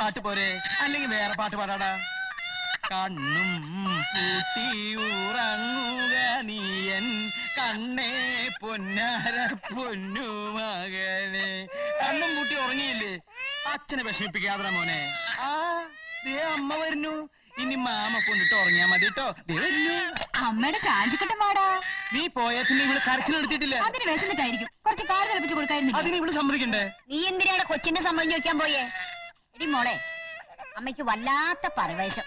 പാട്ട് പോരെ, അല്ലെങ്കിൽ വേറെ പാട്ട് പാടാടാ. കണ്ണും പൂട്ടി ഉറങ്ങുക നീയൻ കണ്ണേ പൊന്നാര പൊന്നു മകനെ. കണ്ണും പൂട്ടി ഉറങ്ങിയില്ലേ? അച്ഛനെ വിഷമിപ്പിക്കാതെ മോനെ. ആ ദേ അമ്മ വരുന്നു. ഇനി മാമ കൊണ്ടിട്ട് ഉറങ്ങിയാ മതി കേട്ടോ. ദേ വരുന്നു അമ്മയുടെ ചാഞ്ചിക്കട്ടം പാടാ. നീ പോയ പിന്നെ ഇവള് കരച്ചിലെടുത്തിട്ടില്ല. അതിന് വിശന്നിട്ടായിരിക്കും, കുറച്ച് കാറ് തിളപ്പിച്ച് കൊടുക്കായിരുന്നു. അതിന് ഇവള് സമ്മതിക്കണ്ടേ? നീ എന്തിനാണ് കൊച്ചിന്റെ സമ്മതം ചോദിക്കാൻ പോയേ? എടി മോളെ, അമ്മയ്ക്ക് വല്ലാത്ത പരവേശം.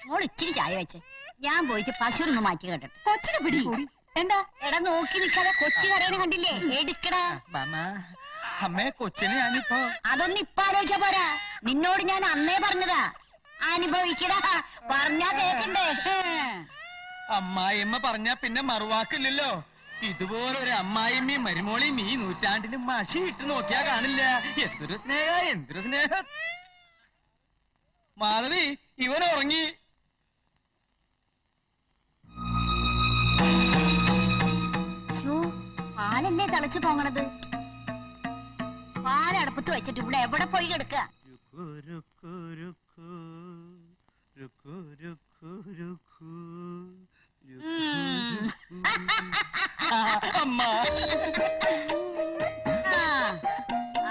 മോൾ ഇച്ചിരി ചായ വെച്ച് ഞാൻ പോയിട്ട് പശുവിനൊന്ന് മാറ്റി കേട്ടെ. കൊച്ചിനെ പിടി. എന്താ എടാ നോക്കി നിൽക്കാതെ കൊച്ചു കരയണ കണ്ടില്ലേ? എടുക്കടാ. അമ്മേ കൊച്ചിനെ ഞാനിപ്പോ അതൊന്നും ഇപ്പൊ ആലോചിച്ചാ പോരാ. നിന്നോട് ഞാൻ അന്നേ പറഞ്ഞതാ, അനുഭവിക്കടാ. പറഞ്ഞാ കേക്കണ്ടേ? അമ്മായിയമ്മ പറഞ്ഞാ പിന്നെ മറുവാക്കില്ലല്ലോ. ഇതുപോലൊരു അമ്മായിമ്മയും മരുമോളിയും ഈ നൂറ്റാണ്ടിന് മഷി ഇട്ട് നോക്കിയാ കാണില്ല. എന്തൊരു സ്നേഹ, എന്തൊരു സ്നേഹം. മാധവി, ഇവൻ ഉറങ്ങി. പാലല്ലേ തിളച്ചു പോങ്ങണത്? പാലടപ്പത്ത് വെച്ചിട്ട് ഇവിടെ എവിടെ പോയി കിടക്കുക?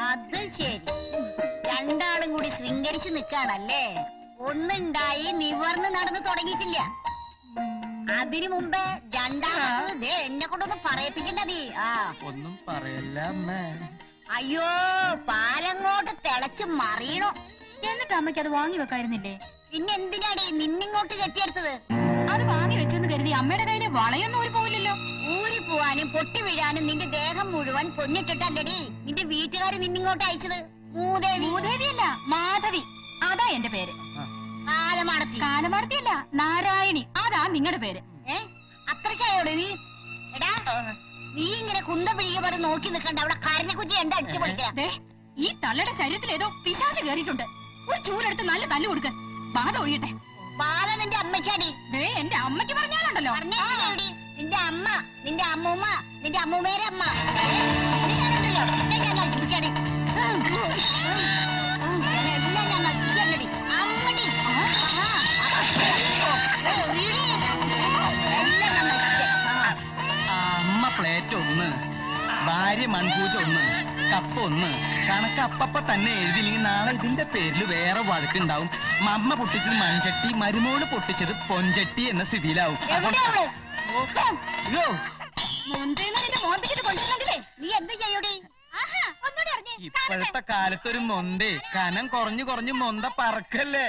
അത് ശരി, രണ്ടാളും കൂടി ശൃംഗരിച്ചു നിൽക്കാണല്ലേ. ഒന്നുണ്ടായി നിവർന്ന് നടന്നു തുടങ്ങിയിട്ടില്ല. അതിനു മുമ്പേ രണ്ടാമത് എന്നെ കൊണ്ടൊന്നും പറയിപ്പിക്കണ്ട നീ. ഒന്നും പറയല്ല അമ്മേ. അയ്യോ, പാലങ്ങോട്ട് തിളച്ച് മറിയണോ. എന്നിട്ട് അമ്മയ്ക്ക് അത് വാങ്ങി വെക്കായിരുന്നില്ലേ? പിന്നെ എന്തിനാടി നിന്നിങ്ങോട്ട് കെട്ടിയെടുത്തത്? അത് വാങ്ങി വെച്ചെന്ന് കരുതി അമ്മയുടെ കയ്യിലെ വളയൊന്നും ഊരി പോവില്ലല്ലോ. ഊരി പോവാനും പൊട്ടി വീഴാനും നിന്റെ ദേഹം മുഴുവൻ പൊന്നിട്ടിട്ടല്ലടി നിന്റെ വീട്ടുകാര് നിന്നിങ്ങോട്ട് അയച്ചത്. മൂദേവിയല്ല, മാധവി. അതാ എന്റെ പേര്. കാലമാടത്തിയല്ല, നാരായണി. അതാ നിങ്ങളുടെ പേര്. അത്രയ്ക്കായോട് നീ? എടാ, നീ ഇങ്ങനെ കുന്ത പിഴിക പറഞ്ഞ് നോക്കി നിൽക്കണ്ട. അവിടെ കരനെ കുറ്റി എന്താ അടിച്ചു പൊളിക്കേ? ഈ തള്ളയുടെ ശരീരത്തിൽ ഏതോ പിശാച് കയറിയിട്ടുണ്ട്. ഒരു ചൂലെടുത്ത് നല്ല തല്ലു കൊടുക്ക, ബാധ ഒഴിയട്ടെ. ബാധ നിന്റെ അമ്മയ്ക്കാടി. എന്റെ അമ്മയ്ക്ക് പറഞ്ഞാലുണ്ടല്ലോ. നിന്റെ അമ്മ, നിന്റെ അമ്മൂമ്മ, നിന്റെ അമ്മൂമ്മേരെ അമ്മ ഞാനുണ്ടല്ലോ. ഞാൻ നശിപ്പിക്കാടി, എല്ലാം ഞാൻ നശിപ്പിക്കാടി. അമ്മടി അമ്മ പ്ലേറ്റ് ഒന്ന്, ഭാര്യ മൺകൂച്ച ഒന്ന്, കപ്പ ഒന്ന്. കണക്ക് അപ്പപ്പ തന്നെ എഴുതിയില്ലെങ്കിൽ നാളെ ഇതിന്റെ പേരിൽ വേറെ വഴക്കുണ്ടാവും. അമ്മ പൊട്ടിച്ചത് മൺചട്ടി, മരുമോള് പൊട്ടിച്ചത് പൊൻചട്ടി എന്ന സ്ഥിതിയിലാവും. നീ എന്ത് ചെയ്യൂടി? ഇപ്പോഴത്തെ കാലത്തൊരു മൊന്തേ കനം കുറഞ്ഞു കുറഞ്ഞു മൊന്ത പറക്കല്ലേ.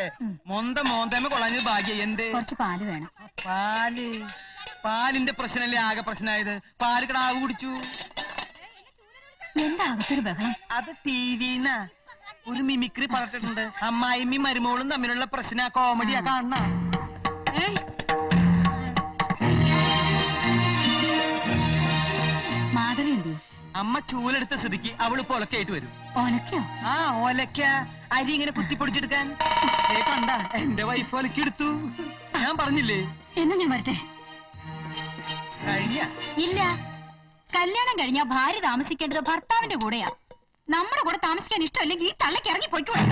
മോന്തമ്മ കൊളഞ്ഞത് ഭാഗ്യ. എന്തേ? കുറച്ച് പാല് വേണം. പാലിന്റെ പ്രശ്നല്ലേ ആകെ പ്രശ്നമായത്? പാല് കിടാവ് കുടിച്ചു. എന്താ അകത്തൊരു ബഹളം? അത് ടിവിന്നാ ഒരു മിമിക്രി പറഞ്ഞിട്ടുണ്ട്. അമ്മായിമ്മയും മരുമോളും തമ്മിലുള്ള പ്രശ്ന കോമഡിയാ കാണണ. മാധവി ഉണ്ട്. അമ്മ ചൂലെടുത്ത സ്ഥിതിക്ക് അവള് പൊലക്കായിട്ട് വരും. ഒലക്കോ? ആ ഒലക്ക, അരി ഇങ്ങനെ കുത്തിപ്പൊടിച്ചെടുക്കാൻ. കണ്ട എന്റെ വൈഫ് ഒലക്കെടുത്തു. ഞാൻ പറഞ്ഞില്ലേ? എന്നാ ഞാൻ വരട്ടെ. കഴിഞ്ഞ ഇല്ല, കല്യാണം കഴിഞ്ഞാ ഭാര്യ താമസിക്കേണ്ടത് ഭർത്താവിന്റെ കൂടെയാ. നമ്മുടെ കൂടെ താമസിക്കാൻ ഇഷ്ടമല്ലെങ്കിൽ ഈ തള്ളക്ക് ഇറങ്ങി പോയിക്കോളെ.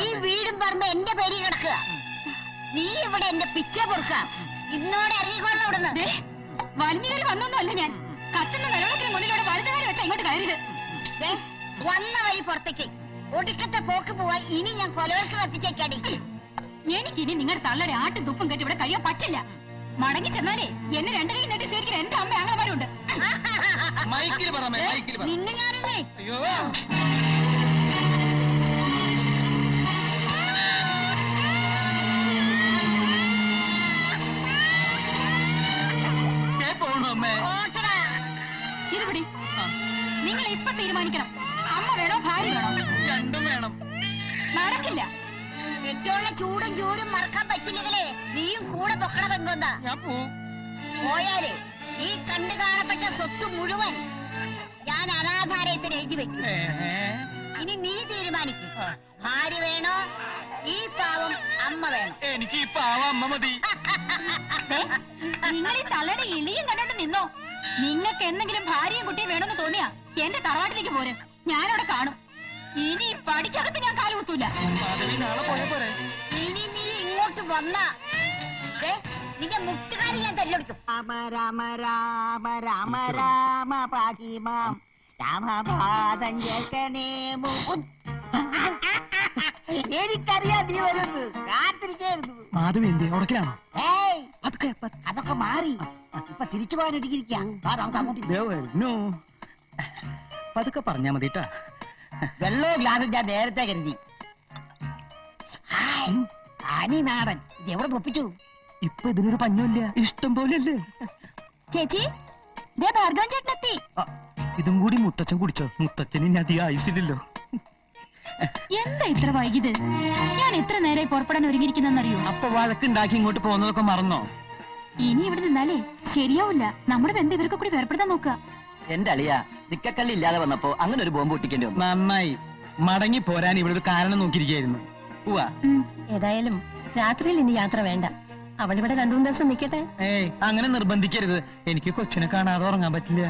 ഈ വീടും പറമ്പ് എന്റെ പേര് കിടക്കുക. നീ ഇവിടെ എന്റെ പിച്ച പൊറുക്കാം. ഇന്നോടെ ഇറങ്ങിക്കൊള്ളു ഇവിടുന്ന്. വലിഞ്ഞുകയറി വന്നൊന്നും അല്ല ഞാൻ. കത്തുന്ന നിലവിളക്കിന് മുന്നിലൂടെ വലുതുകാരി വെച്ചാ ഇങ്ങോട്ട് കയറിയത്. വന്ന വഴി പുറത്തേക്ക് ഒടുക്കത്തെ പോക്ക് പോവാൻ ഇനി ഞാൻ കൊലവൾക്ക് കത്തിച്ചേക്കാടി. എനിക്കിനി നിങ്ങളുടെ തള്ളയുടെ ആട്ടും തുപ്പും കെട്ടി ഇവിടെ കഴിയാൻ പറ്റില്ല. മടങ്ങി ചെന്നാലേ എന്നെ രണ്ടു കൈ നെട്ടി സ്വീകരിക്കുന്ന എന്റെ അമ്മ ആങ്ങളമാരുണ്ട്. നിന്നെ ഞാനല്ലേ ഇരുപിടി. നിങ്ങൾ ഇപ്പൊ തീരുമാനിക്കണം, അമ്മ വേണോ ഭാര്യ വേണോ? രണ്ടും വേണം. നടക്കില്ല. ഏറ്റവും ചൂടും ചൂരും മറക്കാൻ പറ്റില്ലെങ്കിലേ നീയും കൂടെ പൊക്കണം. എന്തോന്നാ പോയാല് ഈ കണ്ടു കാണപ്പെട്ട സ്വത്ത് മുഴുവൻ ഞാൻ അനാഥാലയത്തിന് എഴുതി വെക്കും. ഇനി നീ തീരുമാനിക്കും, ഭാര്യ വേണോ ഈ പാവം അമ്മ വേണോ? എനിക്ക് ഈ പാവം അമ്മ മതി. നിങ്ങൾ ഈ തള്ളയുടെ ഇളിയും കണ്ടോണ്ട് നിന്നോ. നിങ്ങൾക്ക് എന്തെങ്കിലും ഭാര്യയും കുട്ടിയും വേണമെന്ന് തോന്നിയാ എന്റെ തറവാട്ടിലേക്ക് പോര്, ഞാനവിടെ കാണും. ഇനി പഠിക്കകത്ത് ഞാൻ കാലുകുത്തൂല. മാധവി നാളെ പോയ പോരെ? ഇനി നീ ഇങ്ങോട്ട് വന്ന നിന്റെ മുട്ടുകാരി ഞാൻ തല്ലൊടിക്കും. രാമ രാമ രാമ രാമ രാമ പാഹിമാം രാമപാദം കേൾക്കണേ. എനിക്കറിയാം നീ വരുന്നത്, കാത്തിരിക്കായിരുന്നു. മാധവി എന്തേ ഉടക്കിലാണോ? ഏയ് അതൊക്കെ മാറി, ഇപ്പൊ തിരിച്ചു പോകാൻ ഒടുക്കിയിരിക്കാം. പതുക്കെ പറഞ്ഞാ മതിട്ടാ. വെള്ളവും ഗ്ലാസും ഞാൻ നേരത്തെ കരുതി. അനി നാടൻ ഇത് എവിടെ ഒപ്പിച്ചു? ഇപ്പൊ ഇതിനൊരു പഞ്ഞമില്ല, ഇഷ്ടം പോലെയല്ലേ. ചേച്ചി ഭാർഗവൻ ചേട്ടനെത്തി. ഇതും കൂടി മുത്തച്ഛൻ കുടിച്ചോ? മുത്തച്ഛന് ഇനി അധികം ആയുസില്ലല്ലോ. എന്താ ഇത്ര വൈകിയത്? ഞാൻ എത്ര നേരമായി പുറപ്പെടാൻ ഒരുങ്ങിയിരിക്കുന്നറിയോ? അപ്പൊ വഴക്കുണ്ടാക്കി ഇങ്ങോട്ട് പോകുന്നതൊക്കെ മറന്നോ? ഇനി ഇവിടെ നിന്നാലേ ശരിയാവില്ല. നമ്മുടെ ബന്ധം ഇവർക്ക് കൂടി വേർപ്പെടുത്താൻ നോക്കുക. എന്റെ അളിയ നിക്കക്കള്ളി ഇല്ലാതെ വന്നപ്പോ അങ്ങനെ ഒരു ബോംബ് പൊട്ടിക്കേണ്ടി വന്നു. നന്നായി, മടങ്ങി പോരാൻ ഇവിടെ ഒരു കാരണം നോക്കിയിരിക്കായിരുന്നു. ഏതായാലും രാത്രിയിൽ ഇനി യാത്ര വേണ്ട. അവളിവിടെ 2-3 ദിവസം നിക്കട്ടെ. ഏയ് അങ്ങനെ നിർബന്ധിക്കരുത്. എനിക്ക് കൊച്ചിനെ കാണാതെ ഉറങ്ങാൻ പറ്റില്ല.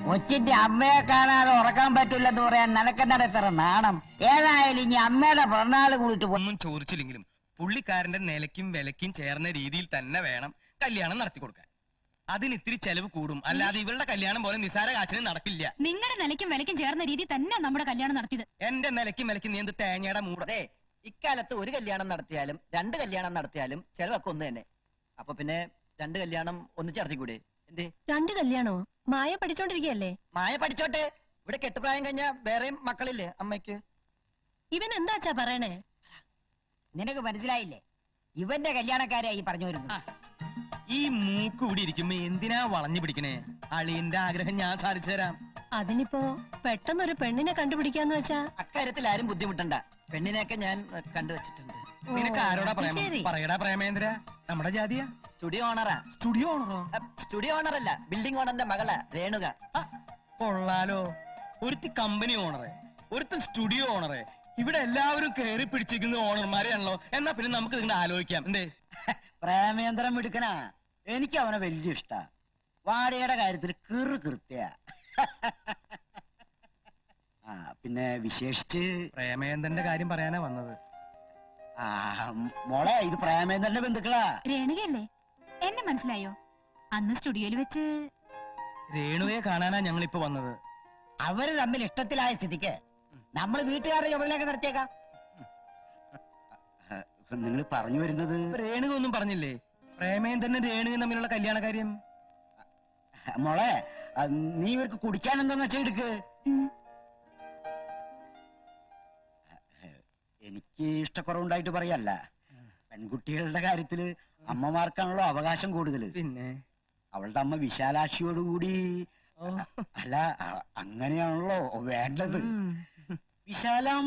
കൊച്ചിന്റെ അമ്മയെ കാണാതെ ഉറക്കാൻ പറ്റില്ലെന്ന് പറയാൻ നിനക്കെന്താണ് ഇത്ര നാണം? ഏതായാലും ഇനി അമ്മയുടെ പിറന്നാള് കൂടിട്ട് ഒന്നും ചോദിച്ചില്ലെങ്കിലും പുള്ളിക്കാരന്റെ നിലയ്ക്കും വിലയ്ക്കും ചേർന്ന രീതിയിൽ തന്നെ വേണം കല്യാണം നടത്തി കൊടുക്കാൻ. അതിന് ഇത്തിരി ചെലവ് കൂടും, അല്ലാതെ ഇവളുടെ കല്യാണം പോലെ നിസാര കാച്ചിന് നടക്കില്ല. നിങ്ങളുടെ നിലയ്ക്കും വിലയ്ക്കും ചേർന്ന രീതി തന്നെ നമ്മുടെ കല്യാണം നടത്തിയത്. എന്റെ നിലയ്ക്കും വിലയ്ക്കും നീ എന്ത് തേങ്ങയുടെ മൂടേ? ഇക്കാലത്ത് ഒരു കല്യാണം നടത്തിയാലും 2 കല്യാണം നടത്തിയാലും ചെലവൊക്കെ ഒന്ന് തന്നെ. അപ്പൊ പിന്നെ 2 കല്യാണം ഒന്നിച്ച് നടത്തിക്കൂടെ? എന്തേ 2 കല്യാണോ? മായ പഠിച്ചോണ്ടിരിക്കയല്ലേ? മായ പഠിച്ചോട്ടെ. ഇവിടെ കെട്ടുപ്രായം കഴിഞ്ഞാ വേറെയും മക്കളില്ലേ അമ്മയ്ക്ക്? ഇവൻ എന്താച്ചാ പറയണേ? നിനക്ക് മനസ്സിലായില്ലേ? ഇവന്റെ കല്യാണക്കാരായി പറഞ്ഞു വരുന്നത്. ഈ മൂക്ക് കൂടി ഇരിക്കുമ്പോ എന്തിനാ വളഞ്ഞു പിടിക്കണേ? അളിയന്റെ ആഗ്രഹം ഞാൻ സാധിച്ചു തരാം. അതിനിപ്പോ പെട്ടെന്നൊരു പെണ്ണിനെ കണ്ടുപിടിക്കാന്ന് വെച്ചാ അക്കാര്യത്തിൽ ആരും ബുദ്ധിമുട്ടണ്ട. പെണ്ണിനെയൊക്കെ ഞാൻ കണ്ടുവച്ചിട്ടുണ്ട്. നിനക്ക് ആരോടാ പറയാം? ശരി. പറയടാ പ്രേമേന്ദ്ര, നമ്മുടെ ജാതിയാ. സ്റ്റുഡിയോ ഓണറാ. സ്റ്റുഡിയോ ഓണറോ? സ്റ്റുഡിയോ ഓണർ അല്ല, ബിൽഡിംഗ് ഓണറിന്റെ മകളാ രേണുക. കൊള്ളാലോ. ഒരുത്തി കമ്പനി ഓണറെ, ഒരുത്തൻ സ്റ്റുഡിയോ ഓണറെ. ഇവിടെ എല്ലാവരും കേറി പിടിച്ചിരിക്കുന്ന ഓണർമാരെയാണല്ലോ. എന്നാ പിന്നെ നമുക്ക് നിങ്ങളുടെ ആലോചിക്കാം. എന്തേ? പ്രേമേന്ദ്രൻ മിടുക്കനാ. എനിക്ക് അവനെ വലിയ ഇഷ്ടാ. വാടകയുടെ കാര്യത്തിൽ കൃത്യ. പിന്നെ വിശേഷിച്ച് പ്രേമേന്ദ്രന്റെ കാര്യം പറയാനാ വന്നത്. മോളെ, ഇത് പ്രേമേന്ദ്രന്റെ ബന്ധുക്കളാ. രേണുകയല്ലേ? എന്നെ മനസ്സിലായോ? അന്ന് സ്റ്റുഡിയോയിൽ വെച്ച് രേണുവയെ കാണാനാ ഞങ്ങൾ ഇപ്പൊ വന്നത്. അവര് തമ്മിൽ ഇഷ്ടത്തിലായ സ്ഥിതിക്ക് നമ്മൾ വീട്ടുകാരുടെ ചുമതലയൊക്കെ നടത്തിയേക്കാം. നിങ്ങൾ പറഞ്ഞു വരുന്നത്? രേണുക ഒന്നും പറഞ്ഞില്ലേ? പ്രേമേന്ദ്രനും രേണുകയും തമ്മിലുള്ള കല്യാണ കാര്യം. മോളെ, നീ ഇവർക്ക് കുടിക്കാൻ എന്താന്ന് വെച്ചാ എടുക്ക്. എനിക്ക് ഇഷ്ടക്കുറവുണ്ടായിട്ട് പറയല്ല. പെൺകുട്ടികളുടെ കാര്യത്തില് അമ്മമാർക്കാണല്ലോ അവകാശം കൂടുതൽ. പിന്നെ അവളുടെ അമ്മ വിശാലാക്ഷിയോടുകൂടി. അല്ല, അങ്ങനെയാണല്ലോ വേണ്ടത്. വിശാലം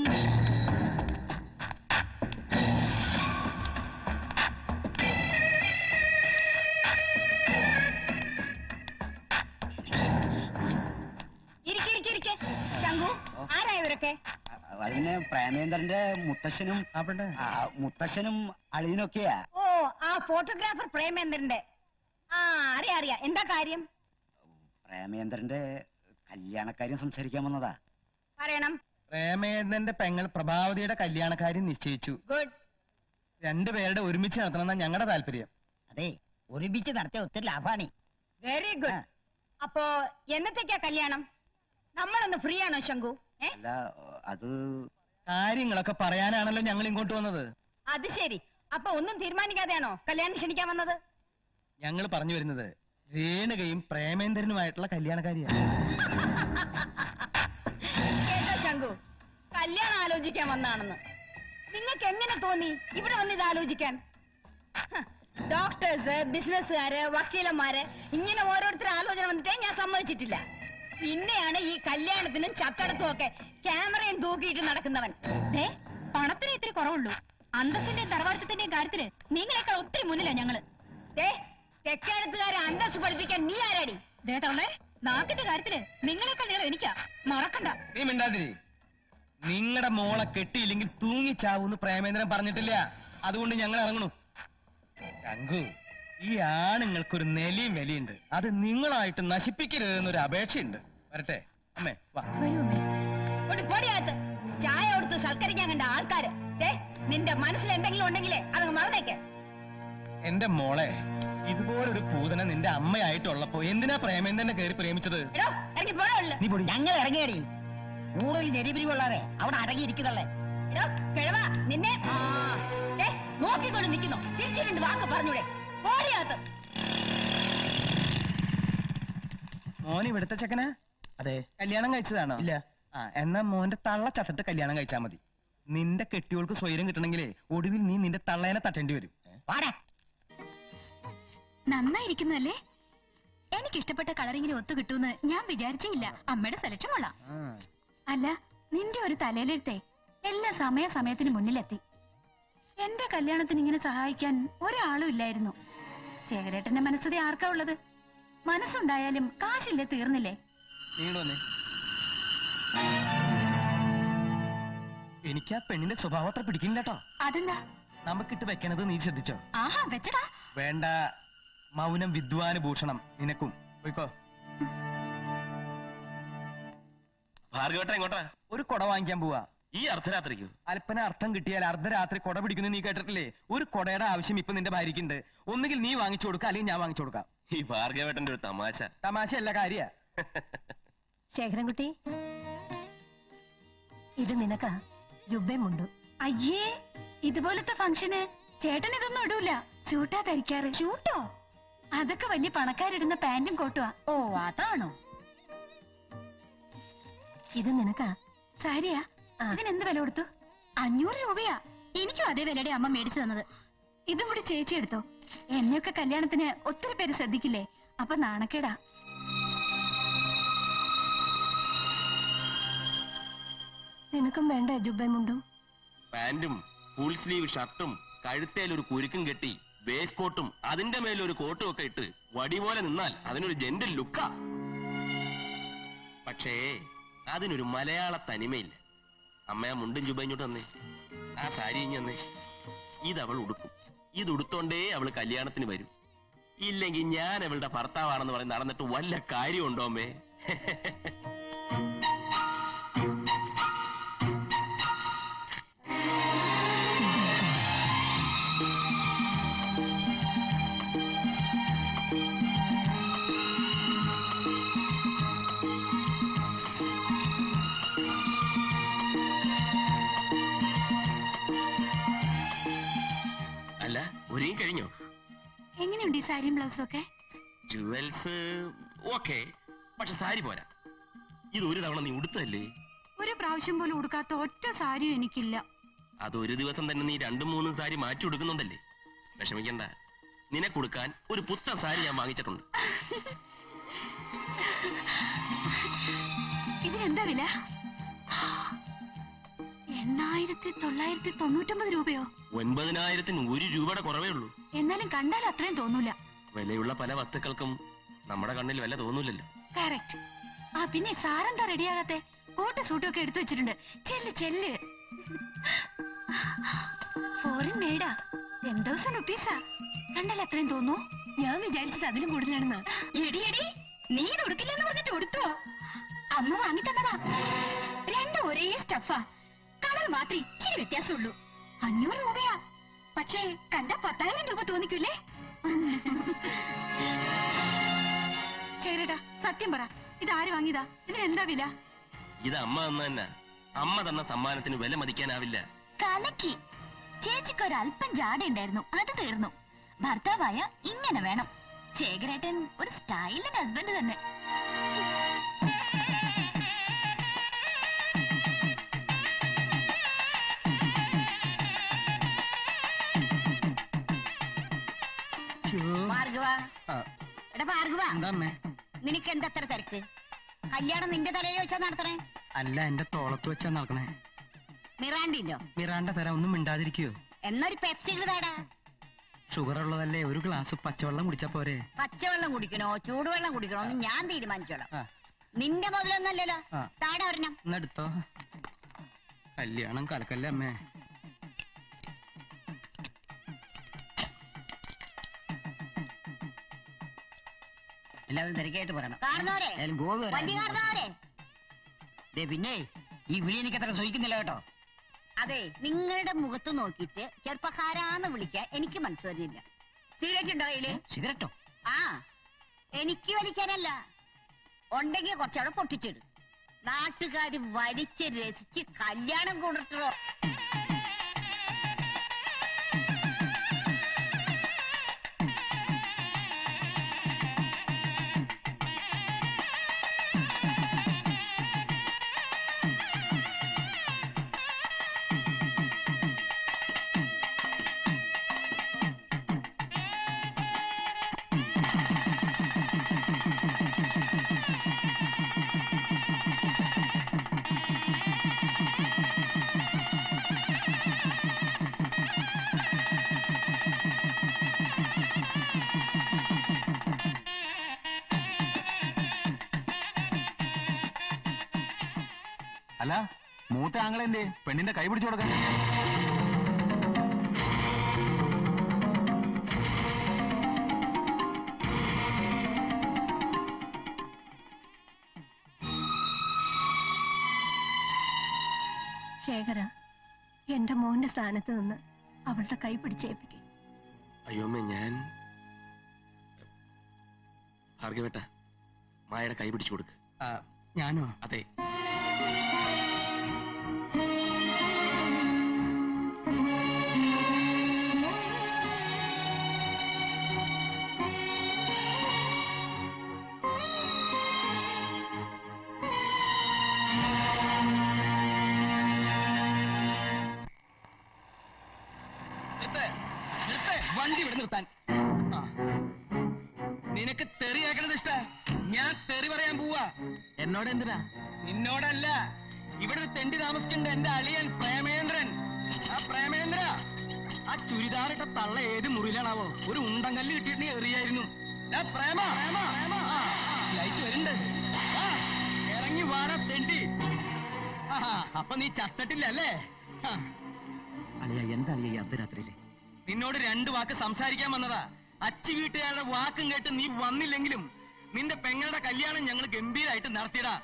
ആരായവരൊക്കെ? അതിന് പ്രേമേന്ദ്രന്റെ മുത്തശ്ശനും അളിയനൊക്കെയാ. ഓ, ആ ഫോട്ടോഗ്രാഫർ പ്രേമേന്ദ്രന്റെ. അറിയാം. എന്താ കാര്യം? പ്രേമേന്ദ്രന്റെ കല്യാണക്കാര്യം സംസാരിക്കാൻ വന്നതാ. പറയണം. പ്രേമേന്ദ്രന്റെ പെങ്ങൾ പ്രഭാവതിയുടെ കല്യാണക്കാര്യം നിശ്ചയിച്ചു. ഗുഡ്. 2 പേരുടെ ഒരുമിച്ച് നടത്തണമെന്നാ ഞങ്ങളുടെ താല്പര്യം. അതെ, ഒരുമിച്ച് നടത്തിയ ഒത്തിരി ലാഭാണ്. Very good. അപ്പോ എന്നത്തേക്കാ കല്യാണം? നമ്മളൊന്ന് ഫ്രീ ആണോ ശങ്കു? അല്ല, അത് കാര്യങ്ങളൊക്കെ പറയാനാണല്ലോ ഞങ്ങൾ ഇങ്ങോട്ട് വന്നത്. അത് ശരി. അപ്പൊ ഒന്നും തീരുമാനിക്കാതെയാണോ കല്യാണം ക്ഷണിക്കാൻ വന്നത്? ഞങ്ങൾ പറഞ്ഞു വരുന്നത് രേണുകയും പ്രേമേന്ദ്രനുമായിട്ടുള്ള കല്യാണക്കാരിയാണ്. കേട്ടോ ശങ്കു, കല്യാണം ആലോചിക്കാൻ വന്നാണെന്ന് നിങ്ങൾക്ക് എങ്ങനെ തോന്നി ഇവിടെ വന്ന് ഇത് ആലോചിക്കാൻ? ഡോക്ടേഴ്സ്, ബിസിനസ്സുകാര്, വക്കീലന്മാര്, ഇങ്ങനെ ഓരോരുത്തർ ആലോചന വന്നിട്ടേ ഞാൻ സമ്മതിച്ചിട്ടില്ല. പിന്നെയാണ് ഈ കല്യാണത്തിനും ചത്തടത്തും ഒക്കെ ക്യാമറയും തൂക്കിയിട്ട് നടക്കുന്നവൻ. പണത്തിന് ഇത്തിരി കുറവുള്ളൂ. അന്തസ്സിന്റെയും തറവാട്ടത്തിന്റെയും കാര്യത്തില് നിങ്ങളെക്കാൾ ഒത്തിരി മുന്നിലാ ഞങ്ങള്. തെക്കേടത്തുകാരെ അന്തസ് പഠിപ്പിക്കാൻ നീ ആരാടി? നാക്കിന്റെ കാര്യത്തില് നിങ്ങളെക്കാൾ നേരം എനിക്കാ, മറക്കണ്ട. നീ മിണ്ടാതിരി. നിങ്ങളുടെ മോളെ കെട്ടിയില്ലെങ്കിൽ തൂങ്ങിച്ചാവൂന്ന് പ്രേമേന്ദ്രൻ പറഞ്ഞിട്ടില്ല. അതുകൊണ്ട് ഞങ്ങൾ ഇറങ്ങണു. ശങ്കു, ഈ ആണുങ്ങൾക്കൊരു നെലിയും വിലയുണ്ട്. അത് നിങ്ങളായിട്ട് നശിപ്പിക്കരുതെന്നൊരു അപേക്ഷയുണ്ട്. വരട്ടെ അമ്മേ, വാ. വരൂ അമ്മേ. ചായ കൊടുത്ത് സൽക്കരിക്കാൻ കണ്ട ആൾക്കാര്. നിന്റെ മനസ്സിൽ എന്തെങ്കിലും ഉണ്ടെങ്കിലേ അതങ്ങ് മറന്നേക്ക്. എന്റെ മോളെ, ഇതുപോലൊരു പൂതന നിന്റെ അമ്മയായിട്ടുള്ളപ്പോ എന്തിനാ പ്രേമം തന്നെ കയറി പ്രേമിച്ചത്? ഞങ്ങൾ ഇറങ്ങിയടി. കൂടുതൽ നെരിപിരി കൊള്ളാതെ അവിടെ അടങ്ങിയിരിക്കുന്നല്ലേ. കിഴവാ, നിന്നെ നോക്കിക്കൊണ്ട് നിൽക്കുന്നു. തിരിച്ചു രണ്ട് വാക്ക് പറഞ്ഞൂടെ? ഓടിയാത്ത മോൻ ഇവിടുത്തെ ചെക്കനാ? അതെ. കല്യാണം കഴിച്ചതാണോ? ഇല്ല. എന്നാ മോന്റെ തള്ള ചത്തിട്ട് കല്യാണം കഴിച്ചാ മതി. നിന്റെ കെട്ടിയോൾക്ക് സ്വൈരം കിട്ടണമെങ്കിലേ ഒടുവിൽ നീ നിന്റെ തള്ളേനെ തട്ടേണ്ടി വരും. നന്നായിരിക്കുന്നല്ലേ? എനിക്ക് ഇഷ്ടപ്പെട്ട കളറിങ്ങിന് ഒത്തു കിട്ടൂന്ന് ഞാൻ വിചാരിച്ചില്ല. അമ്മയുടെ സെലക്ഷൻ കൊള്ളാം. അല്ല, നിന്റെ ഒരു തലയിലെടുത്തേ എല്ലാ സമയത്തിന് മുന്നിലെത്തി. എന്റെ കല്യാണത്തിന് ഇങ്ങനെ സഹായിക്കാൻ ഒരാളും ഇല്ലായിരുന്നു. ശേഖരേട്ടന്റെ മനസ്സതേ ആർക്കാ ഉള്ളത്? മനസ്സുണ്ടായാലും കാശില്ലേ, തീർന്നില്ലേ? എനിക്ക് ആ പെണ്ണിന്റെ സ്വഭാവം അത്ര പിടിക്കില്ല കേട്ടോ. അതെന്താ? നമുക്കിട്ട് വെക്കണത് നീ ശ്രദ്ധിച്ചോ? ആഹാ, വെച്ചടാ. വേണ്ട, മൗനം വിദ്വാന് ഭൂഷണം. നിനക്കും പോയിക്കോ. ഭാർഗവട്ട എങ്ങോട്ടാ? ഒരു കൊട വാങ്ങിക്കാൻ പോവാ. ഈ അർദ്ധരാത്രിക്കോ? അല്പന അർത്ഥം കിട്ടിയാൽ അർദ്ധരാത്രി കൊട പിടിക്കുന്നു നീ കേട്ടിട്ടില്ലേ? ഒരു കൊടയുടെ ആവശ്യം ഇപ്പൊ നിന്റെ ഭാര്യക്കുണ്ട്. ഒന്നുകിൽ നീ വാങ്ങിച്ചു കൊടുക്കാം, അല്ലെങ്കിൽ ഞാൻ വാങ്ങിച്ചു കൊടുക്കാം. ഈ ഭാർഗവേട്ടന്റെ ഒരു തമാശ. തമാശയല്ല, കാര്യ. ശേഖരൻകുട്ടി, ഇത് നിനക്കാ ജുബേമുണ്ട്. അയ്യേ, ഇതുപോലത്തെ ഫംഗ്ഷന് ചേട്ടൻ ഇതൊന്നും ഇടൂല. ഷൂട്ടാ ധരിക്കാറ്. ഷൂട്ടോ? അതൊക്കെ വലിയ പണക്കാരിടുന്ന പാന്റും കോട്ടുവാ. ഓ, അതാണോ? ഇത് നിനക്കാ സാരിയാ? അതിനെന്ത് വില കൊടുത്തു? 500 രൂപയാ. എനിക്കും അതേ വിലയുടെ അമ്മ മേടിച്ചു തന്നത്. ഇതും കൂടി ചേച്ചി എടുത്തോ. എന്നെയൊക്കെ കല്യാണത്തിന് ഒത്തിരി പേര് ശ്രദ്ധിക്കില്ലേ, അപ്പൊ നാണക്കേടാ. നിനക്കും വേണ്ട ജുബേമുണ്ടും? പാന്റും ഫുൾ സ്ലീവ് ഷർട്ടും കഴുത്തേൽ ഒരു കുരുക്കും കെട്ടി വേസ്റ്റ് കോട്ടും അതിന്റെ മേലൊരു കോട്ടും ഒക്കെ ഇട്ട് വടി പോലെ നിന്നാൽ അതിനൊരു ജെന്റൽ ലുക്കാ. പക്ഷേ അതിനൊരു മലയാള തനിമയില്ല. അമ്മ ആ മുണ്ടും ജുബൈഞ്ഞോട്ട് തന്നേ, ആ സാരി ഇഞ്ഞ് തന്നേ. ഇതവൾ ഉടുക്കും. ഇതുടുത്തോണ്ടേ അവള് കല്യാണത്തിന് വരും. ഇല്ലെങ്കിൽ ഞാൻ അവളുടെ ഭർത്താവാണെന്ന് പറഞ്ഞ് നടന്നിട്ട് വല്ല കാര്യമുണ്ടോ അമ്മേ? അല്ല, ഒരുങ്ങി കഴിഞ്ഞോ? എങ്ങനെയുണ്ട് ഈ സാരിയും ബ്ലൗസും ഒക്കെ? ജുവൽസ് ഓക്കെ, പക്ഷെ സാരി പോരാ. ഇത് ഒരു തവണ നീ ഉടുത്തല്ലേ? ഒരു പ്രാവശ്യം പോലും ഉടുക്കാത്ത ഒറ്റ സാരിയും എനിക്കില്ല. അത് ഒരു ദിവസം തന്നെ നീ 2-3 സാരി മാറ്റി ഉടുക്കുന്നുണ്ടല്ലേ? വിഷമിക്കണ്ട, നിനക്കുടുക്കാൻ ഒരു പുത്തൻ സാരി ഞാൻ വാങ്ങിച്ചിട്ടുണ്ട്. ഇതിനെന്താ വില? 8,999 രൂപയോ? 9,000-ന് 1 രൂപയുടെ കുറവേ ഉള്ളൂ. എന്നാലും കണ്ടാൽ അത്രയും തോന്നൂല. വിലയുള്ള പല വസ്തുക്കൾക്കും നമ്മുടെ കണ്ണിൽ വില തോന്നൂലല്ലോ. കറക്റ്റ്. ആ, പിന്നെ സാറെന്താ റെഡിയാകാത്തെ? കോട്ട് സൂട്ടും ഒക്കെ എടുത്തു വെച്ചിട്ടുണ്ട്. ചെല്ല് ചെല്ല്. ഫോറിൻ മെയ്ഡാ. 10,000 റുപ്പീസാ. കണ്ടാൽ അത്രയും തോന്നൂ? ഞാൻ വിചാരിച്ചത് അതിലും കൂടുതലാണെന്നാ. എടി എടി, നീ ഇത് ഉടുക്കില്ലെന്ന് പറഞ്ഞിട്ട് ഉടുത്തുവോ? അമ്മ വാങ്ങി തന്നതാ. രണ്ടും ഒരേ സ്റ്റഫാ. കളർ മാത്രം ഇച്ചിരി വ്യത്യാസമുള്ളൂ. 500 രൂപയാ. പക്ഷേ കണ്ട 10,000 രൂപ തോന്നിക്കൂലേ? ചേരടാ, സത്യം പറ, ഇതാര് വാങ്ങിയതാ? ഇതിനെന്താ വില? ഇത് അമ്മ തന്ന തന്നെ. അമ്മ തന്ന സമ്മാനത്തിന് വില മതിക്കാനാവില്ല. കലക്കി. ചേച്ചിക്ക് ഒരല്പം ജാടയുണ്ടായിരുന്നു, അത് തീർന്നു. ഭർത്താവായ ഇങ്ങനെ വേണം. ശേഖരേട്ടൻ ഒരു സ്റ്റൈലിൻ ഹസ്ബൻഡ് തന്നെ. നിനക്ക് എന്താ അത്ര തിരക്ക്? കല്യാണം നിന്റെ തലയിൽ വെച്ചാ നടത്തണേ? അല്ല, എന്റെ തോളത്ത് വെച്ചാ നടക്കണേ. മിറാണ്ടില്ലോ? മിറാണ്ട തരാം, ഒന്നും മിണ്ടാതിരിക്കോ? എന്നൊരു പെപ്സി താടാ. ഷുഗർ ഉള്ളതല്ലേ, ഒരു ഗ്ലാസ് പച്ചവെള്ളം കുടിച്ചാ പോരെ? പച്ചവെള്ളം കുടിക്കണോ ചൂടുവെള്ളം കുടിക്കണോ എന്ന് ഞാൻ തീരുമാനിച്ചോളാം. നിന്റെ മുതലൊന്നല്ലല്ലോ. താടാ ഒരെണ്ണം എടുത്തോ. കല്യാണം കലക്കല്ലേ അമ്മേ. എല്ലാവരും തിരക്കായിട്ട് പറയണം. പിന്നെ ഈ വിളി എനിക്ക് അത്ര സൂഹിക്കുന്നില്ല കേട്ടോ. അതെ, നിങ്ങളുടെ മുഖത്ത് നോക്കിയിട്ട് ചെറുപ്പക്കാരാന്ന് വിളിക്കാൻ എനിക്ക് മനസ്സ് വരുന്നില്ല. സിഗരറ്റ് ഉണ്ടോ കയ്യില്? സിഗരറ്റോ? ആ, എനിക്ക് വലിക്കാനല്ല, ഉണ്ടെങ്കിൽ കുറച്ചവിടെ പൊട്ടിച്ചിടും. നാട്ടുകാര് വലിച്ച് രസിച്ച് കല്യാണം കൊണ്ടിട്ടോ. അല്ല, മൂത്ത ആങ്ങളെന്തേ പെണ്ണിന്റെ കൈ പിടിച്ചു കൊടുക്കാൻ? ശേഖര, എന്റെ മോന്റെ സ്ഥാനത്ത് നിന്ന് അവളുടെ കൈ പിടിച്ചേൽപ്പിക്കും. അയ്യോമ്മേ, ഞാൻ ഭാർഗവേട്ട മായയുടെ കൈ പിടിച്ചു കൊടുക്ക്. ഞാനോ? അതെ. വണ്ടി ഇവിടെ നിർത്താൻ. നിനക്ക് തെറി കേൾക്കണത് ഇഷ്ട? ഞാൻ തെറി പറയാൻ പോവാ. എന്നോട് എന്തിനാ? നിന്നോടല്ല, ഇവിടെ ഒരു തെണ്ടി താമസിക്കണ്ട എന്റെ അളിയൻ പ്രേമേന്ദ്രൻ. ആ പ്രേമേന്ദ്ര, ആ ചുരിദാറിട്ട തള്ള ഏത് മുറിയിലാണാവോ? ഒരു ഉണ്ടങ്കല്ല് കിട്ടിയിട്ട് എറിയായിരുന്നു. പ്രേമ പ്രേമ പ്രേമ, ലൈറ്റ് വരുന്നുണ്ട്. ഇറങ്ങി വാട തെണ്ടി. അപ്പൊ നീ ചത്തട്ടില്ല അല്ലേ? അളിയ, എന്താ അളിയ ഈ അർദ്ധരാത്രിയില്? നിന്നോട് 2 വാക്ക് സംസാരിക്കാൻ വന്നതാ. അച്ചി വീട്ടുകാരുടെ വാക്കും കേട്ട് നീ വന്നില്ലെങ്കിലും നിന്റെ പെങ്ങളുടെ കല്യാണം ഞങ്ങൾ ഗംഭീരായിട്ട് നടത്തിയടാ.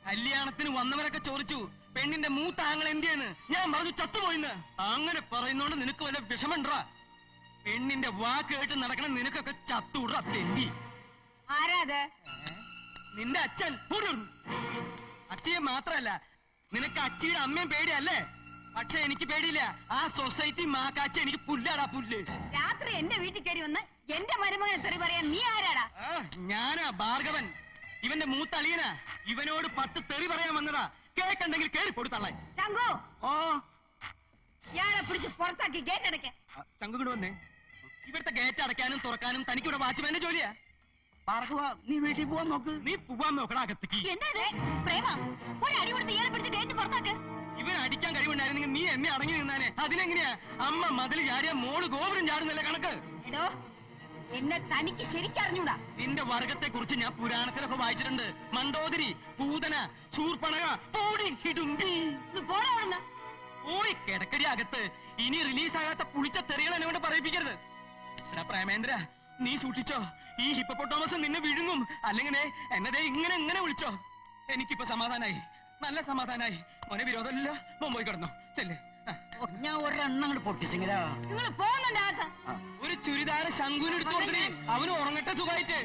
കല്യാണത്തിന് വന്നവരൊക്കെ ചോദിച്ചു പെണ്ണിന്റെ മൂത്ത ആങ്ങൾ എന്തിയെന്ന്. ഞാൻ പറഞ്ഞു ചത്തുപോയിന്ന്. അങ്ങനെ പറയുന്നോണ്ട് നിനക്ക് വല്ല വിഷമണ്ടാ? പെണ്ണിന്റെ വാക്ക് കേട്ട് നടക്കണം നിനക്കൊക്കെ ചത്തുവിടാ തെണ്ടി. ആരാത്? നിന്റെ അച്ഛൻ. അച്ഛയെ മാത്രല്ല, നിനക്ക് അച്ചിയുടെ അമ്മയും പേടിയല്ലേ? പക്ഷെ എനിക്ക് പേടിയില്ല. ആ സൊസൈറ്റി മാക്കാച്ച എനിക്ക് പുല്ലാടാ, പുല്ല്. രാത്രി എന്റെ വീട്ടിൽ കയറി വന്ന് എന്റെ മരുമകനെ തെറി പറയാൻ നീ ആരാടാ? ഞാനാ ഭാർഗവൻ, ഇവന്റെ മൂത്തളിയനാ. ഇവനോട് 10 തെറി പറയാൻ വന്നതാ. കേൾക്കണ്ടെങ്കിൽ കേറി കൊടുത്തള്ളേ. ചങ്കു, ഓ, ഇയാളെ പിടിച്ച് പുറത്താക്കി ഗേറ്റ് അടയ്ക്കാൻ. ചങ്കു കൂടെ വന്നേ. ഇവിടുത്തെ ഗേറ്റ് അടയ്ക്കാനും തുറക്കാനും തനിക്കിവിടെ വാച്ച്മാന്റെ ജോലിയാ. ഭാർഗവ, നീ വീട്ടിൽ പോവാൻ നോക്ക്. നീ പോവാൻ നോക്കടാ അകത്തേക്ക്. എന്താ പ്രേമ, ഒരു അടി കൊടുത്ത് ഇയാളെ പിടിച്ച് ഗേറ്റ് പുറത്താക്ക്. ഇവൻ അടിക്കാൻ കഴിവുണ്ടായിരുന്നെങ്കിൽ നീ എന്നെ അടങ്ങി നിന്നാനെ. അതിനെങ്ങനെയാ? അമ്മ മതിൽ ചാടിയ മോള് ഗോപുരം ചാടുന്നല്ല കണക്ക്. എടോ, എന്നെ തനിക്ക് ശരിക്കറിഞ്ഞൂടാ. നിന്റെ വർഗത്തെ കുറിച്ച് ഞാൻ പുരാണത്തിലൊക്കെ വായിച്ചിട്ടുണ്ട്. മണ്ടോദരി, പൂതന, ശൂർപ്പണക, പോയി കിടക്കടി അകത്ത്. ഇനി റിലീസാകാത്ത പുളിച്ച തെറികൾ എന്നെ കൊണ്ട് പറയിപ്പിക്കരുത്. എടാ പ്രേമേന്ദ്ര, നീ സൂക്ഷിച്ചോ. ഈ ഹിപ്പോപ്പൊട്ടാമസ് നിന്നെ വിഴുങ്ങും. അല്ലെങ്കിൽ എന്നതേ ഇങ്ങനെ ഇങ്ങനെ വിളിച്ചോ. എനിക്കിപ്പോ സമാധാനായി, നല്ല സമാധാനായി. മോനെ വിരോധമില്ല, മോൻ പോയി കിടന്നോ. ചെല്ലേ. ഞാൻ ഒരെണ്ണം അങ്ങോട്ട് പൊട്ടിച്ചെങ്കിലാ. നിങ്ങൾ പോകുന്നുണ്ട് അകത്ത്. ഒരു ചുരിദാർ ശങ്കുവിന് എടുത്തു കൊടുക്കണേ. അവന് ഉറങ്ങട്ടെ സുഖമായിട്ട്.